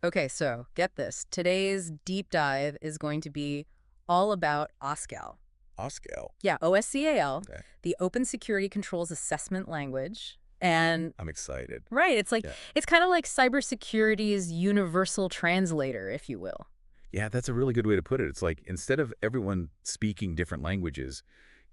Okay, so get this. Today's deep dive is going to be all about Oscal. Oscal. Yeah, OSCAL, Okay. the Open Security Controls Assessment Language. And I'm excited. right, Yeah. it's kind of like cybersecurity's universal translator, if you will. Yeah, that's a really good way to put it. It's like instead of everyone speaking different languages,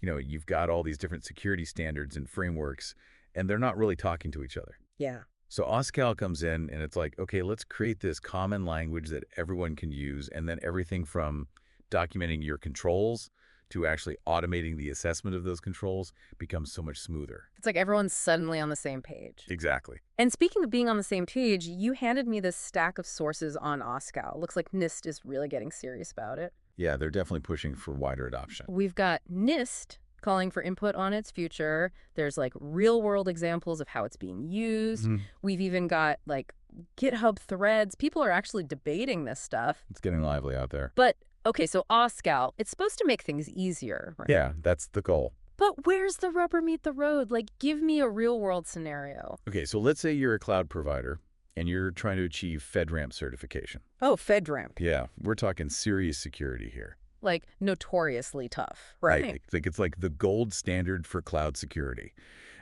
you've got all these different security standards and frameworks, and they're not really talking to each other. Yeah. So Oscal comes in and it's like, okay, let's create this common language that everyone can use, and then everything from documenting your controls to actually automating the assessment of those controls becomes so much smoother. It's like everyone's suddenly on the same page. Exactly. And speaking of being on the same page, you handed me this stack of sources on Oscal. Looks like NIST is really getting serious about it. Yeah, they're definitely pushing for wider adoption. We've got NIST calling for input on its future. There's like real world examples of how it's being used. Mhm. We've even got like GitHub threads. People are actually debating this stuff. It's getting lively out there. But okay, so Oscal, it's supposed to make things easier, right? Yeah, that's the goal. But where's the rubber meet the road? Like, give me a real world scenario. Okay, so let's say you're a cloud provider and you're trying to achieve FedRAMP certification. Oh, FedRAMP. Yeah, we're talking serious security here. Like, notoriously tough, right? Like it's like the gold standard for cloud security,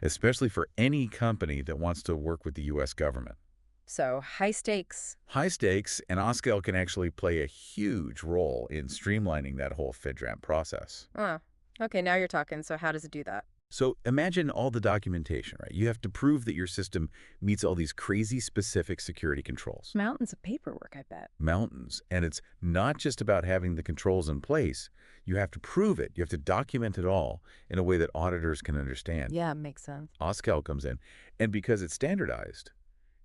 especially for any company that wants to work with the U.S. government. So, high stakes. High stakes, and Oscal can actually play a huge role in streamlining that whole FedRAMP process. Oh, okay, now you're talking. So, how does it do that? So imagine all the documentation, right? You have to prove that your system meets all these crazy specific security controls. Mountains of paperwork, I bet. Mountains. And it's not just about having the controls in place. You have to prove it. You have to document it all in a way that auditors can understand. Yeah, makes sense. Oscal comes in. And because it's standardized,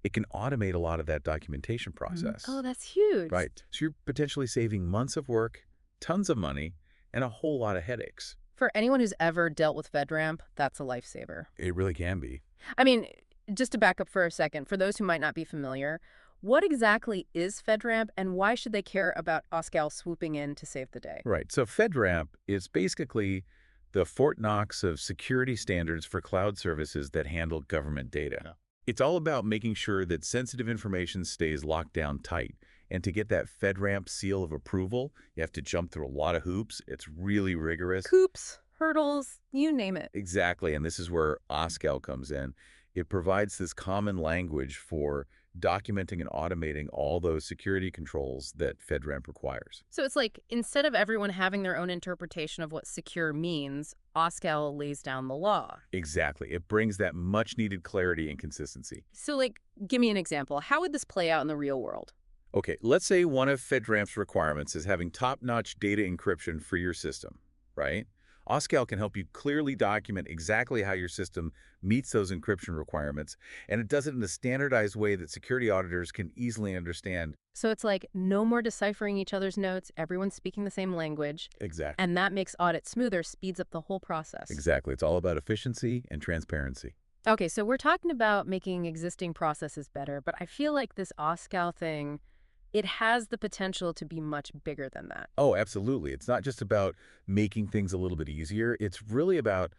it can automate a lot of that documentation process. Oh, that's huge. Right. So you're potentially saving months of work, tons of money, and a whole lot of headaches. For anyone who's ever dealt with FedRAMP, that's a lifesaver. It really can be. I mean, just to back up for a second, for those who might not be familiar, what exactly is FedRAMP and why should they care about Oscal swooping in to save the day? Right. So FedRAMP is basically the Fort Knox of security standards for cloud services that handle government data. Yeah. It's all about making sure that sensitive information stays locked down tight. And to get that FedRAMP seal of approval, you have to jump through a lot of hoops. It's really rigorous. Coops, hurdles, you name it. Exactly. And this is where Oscal comes in. It provides this common language for documenting and automating all those security controls that FedRAMP requires. So it's like instead of everyone having their own interpretation of what secure means, Oscal lays down the law. Exactly. It brings that much-needed clarity and consistency. So like, give me an example. How would this play out in the real world? Okay, let's say one of FedRAMP's requirements is having top-notch data encryption for your system, right? Oscal can help you clearly document exactly how your system meets those encryption requirements, and it does it in a standardized way that security auditors can easily understand. So it's like no more deciphering each other's notes, everyone's speaking the same language, Exactly. and that makes audit smoother, speeds up the whole process. Exactly. It's all about efficiency and transparency. Okay, so we're talking about making existing processes better, but I feel like this Oscal thing, it has the potential to be much bigger than that. Oh, absolutely. It's not just about making things a little bit easier. It's really about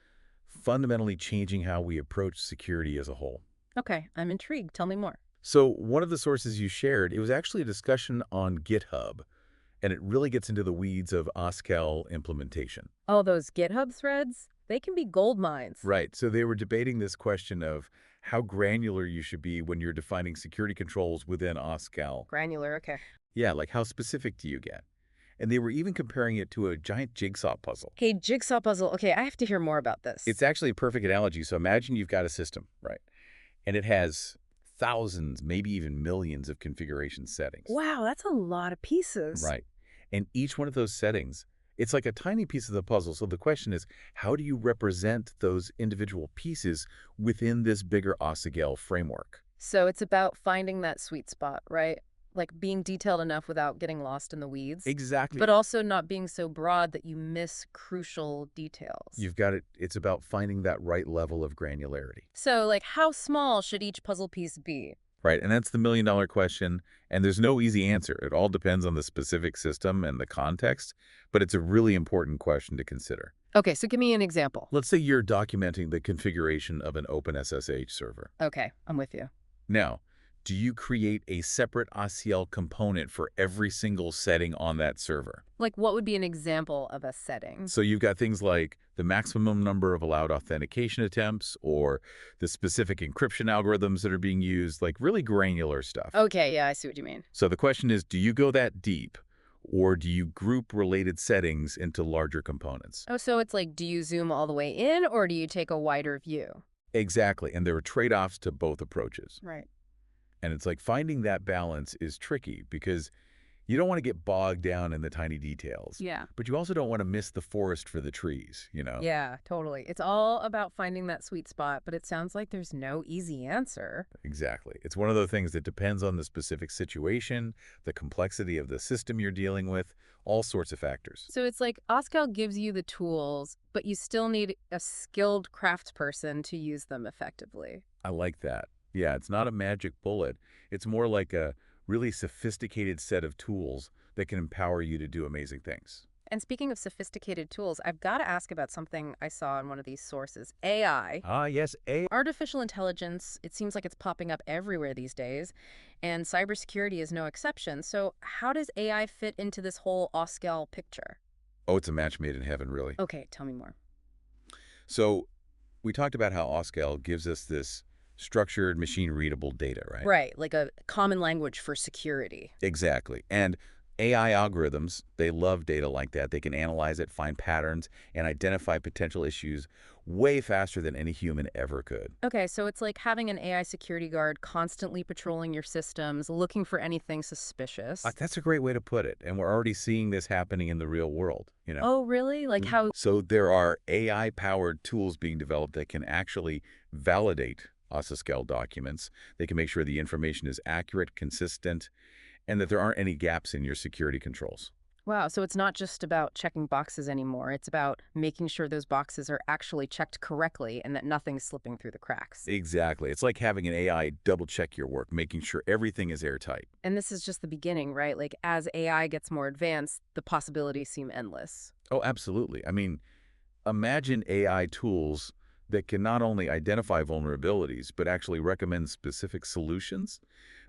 fundamentally changing how we approach security as a whole. Okay, I'm intrigued. Tell me more. So one of the sources you shared, it was actually a discussion on GitHub, and it really gets into the weeds of Oscal implementation. Oh, those GitHub threads? They can be gold mines. Right. So they were debating this question of how granular you should be when you're defining security controls within Oscal. Granular, okay. Yeah, like how specific do you get? And they were even comparing it to a giant jigsaw puzzle. Okay, jigsaw puzzle. Okay, I have to hear more about this. It's actually a perfect analogy. So imagine you've got a system, right? And it has thousands, maybe even millions of configuration settings. Wow, that's a lot of pieces. Right. And each one of those settings, it's like a tiny piece of the puzzle. So the question is, how do you represent those individual pieces within this bigger Oscal framework? So it's about finding that sweet spot, right? Like being detailed enough without getting lost in the weeds. Exactly. But also not being so broad that you miss crucial details. You've got it. It's about finding that right level of granularity. So, like, how small should each puzzle piece be? Right. And that's the million-dollar question. And there's no easy answer. It all depends on the specific system and the context. But it's a really important question to consider. Okay, so give me an example. Let's say you're documenting the configuration of an OpenSSH server. Okay, I'm with you. Now, do you create a separate Oscal component for every single setting on that server? Like, what would be an example of a setting? So you've got things like the maximum number of allowed authentication attempts or the specific encryption algorithms that are being used, like really granular stuff. Okay, yeah, I see what you mean. So the question is, do you go that deep or do you group related settings into larger components? Oh, so it's like, do you zoom all the way in or do you take a wider view? Exactly. And there are trade-offs to both approaches. Right. And it's like finding that balance is tricky because you don't want to get bogged down in the tiny details, Yeah. but you also don't want to miss the forest for the trees, you know? Yeah, totally. It's all about finding that sweet spot, but it sounds like there's no easy answer. Exactly. It's one of those things that depends on the specific situation, the complexity of the system you're dealing with, all sorts of factors. So it's like Oscal gives you the tools, but you still need a skilled craftsperson to use them effectively. I like that. Yeah, it's not a magic bullet. It's more like a really sophisticated set of tools that can empower you to do amazing things. And speaking of sophisticated tools, I've got to ask about something I saw in one of these sources. AI. Ah, yes, A. Artificial intelligence, it seems like it's popping up everywhere these days, and cybersecurity is no exception. So how does AI fit into this whole Oscal picture? Oh, it's a match made in heaven, really. Okay, tell me more. So we talked about how Oscal gives us this structured machine-readable data, right? Right, like a common language for security. Exactly. And AI algorithms, they love data like that. They can analyze it, find patterns, and identify potential issues way faster than any human ever could. Okay, so it's like having an AI security guard constantly patrolling your systems, looking for anything suspicious. That's a great way to put it. And we're already seeing this happening in the real world, you know? Oh, really? Like how? So there are AI-powered tools being developed that can actually validate OSCAL documents. They can make sure the information is accurate, consistent, and that there aren't any gaps in your security controls. Wow, so it's not just about checking boxes anymore. It's about making sure those boxes are actually checked correctly and that nothing's slipping through the cracks. Exactly. It's like having an AI double-check your work, making sure everything is airtight. And this is just the beginning, right? Like as AI gets more advanced, the possibilities seem endless. Oh, absolutely. I mean, imagine AI tools that can not only identify vulnerabilities, but actually recommend specific solutions,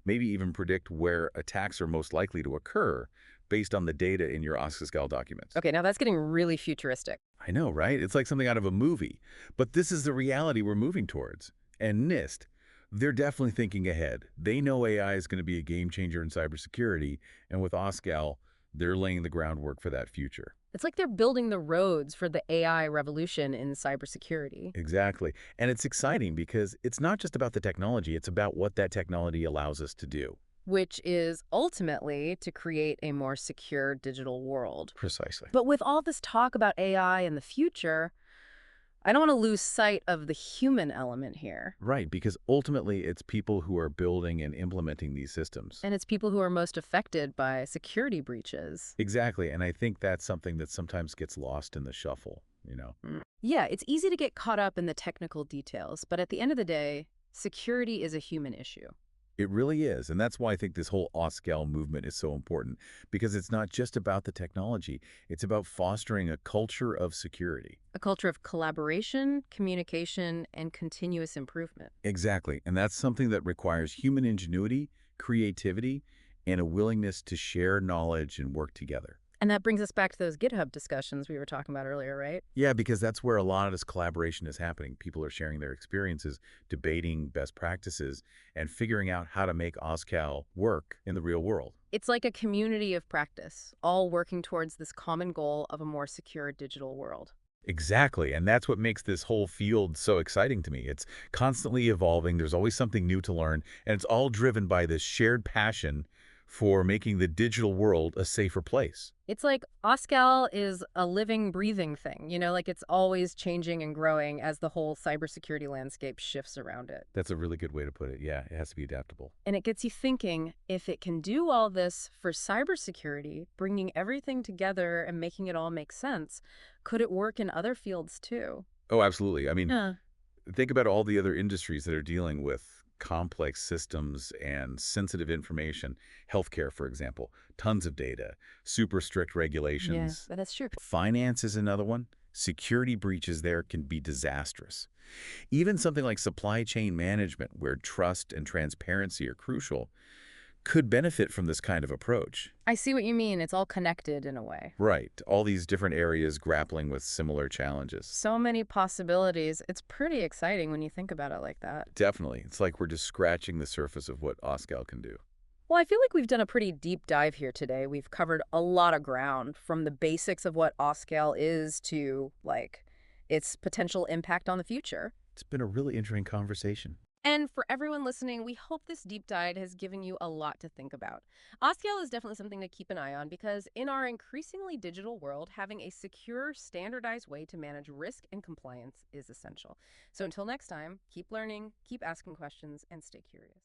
maybe even predict where attacks are most likely to occur based on the data in your OSCAL documents. Okay, now that's getting really futuristic. I know, right? It's like something out of a movie. But this is the reality we're moving towards. And NIST, they're definitely thinking ahead. They know AI is going to be a game changer in cybersecurity, and with OSCAL, they're laying the groundwork for that future. It's like they're building the roads for the AI revolution in cybersecurity. Exactly. And it's exciting because it's not just about the technology, it's about what that technology allows us to do. Which is ultimately to create a more secure digital world. Precisely. But with all this talk about AI in the future, I don't want to lose sight of the human element here. Right, because ultimately it's people who are building and implementing these systems. And it's people who are most affected by security breaches. Exactly, and I think that's something that sometimes gets lost in the shuffle, you know? Yeah, it's easy to get caught up in the technical details, but at the end of the day, security is a human issue. It really is, and that's why I think this whole OSCAL movement is so important, because it's not just about the technology, it's about fostering a culture of security. A culture of collaboration, communication, and continuous improvement. Exactly, and that's something that requires human ingenuity, creativity, and a willingness to share knowledge and work together. And that brings us back to those GitHub discussions we were talking about earlier, right? Yeah, because that's where a lot of this collaboration is happening. People are sharing their experiences, debating best practices, and figuring out how to make OSCAL work in the real world. It's like a community of practice, all working towards this common goal of a more secure digital world. Exactly, and that's what makes this whole field so exciting to me. It's constantly evolving, there's always something new to learn, and it's all driven by this shared passion for making the digital world a safer place. It's like Oscal is a living, breathing thing, like it's always changing and growing as the whole cybersecurity landscape shifts around it. That's a really good way to put it. Yeah, it has to be adaptable. And it gets you thinking, if it can do all this for cybersecurity, bringing everything together and making it all make sense, could it work in other fields too? Oh, absolutely. I mean, Yeah. think about all the other industries that are dealing with complex systems and sensitive information. Healthcare, for example, tons of data, super strict Yeah, regulations. that's true. Finance is another one. Security breaches there can be disastrous. Even something like supply chain management, where trust and transparency are crucial, could benefit from this kind of approach. I see what you mean. It's all connected in a way. Right, all these different areas grappling with similar challenges. So many possibilities. It's pretty exciting when you think about it like that. Definitely. It's like we're just scratching the surface of what Oscal can do. Well, I feel like we've done a pretty deep dive here today. We've covered a lot of ground from the basics of what Oscal is to, like, its potential impact on the future. It's been a really interesting conversation. And for everyone listening, we hope this deep dive has given you a lot to think about. Oscal is definitely something to keep an eye on because in our increasingly digital world, having a secure, standardized way to manage risk and compliance is essential. So until next time, keep learning, keep asking questions, and stay curious.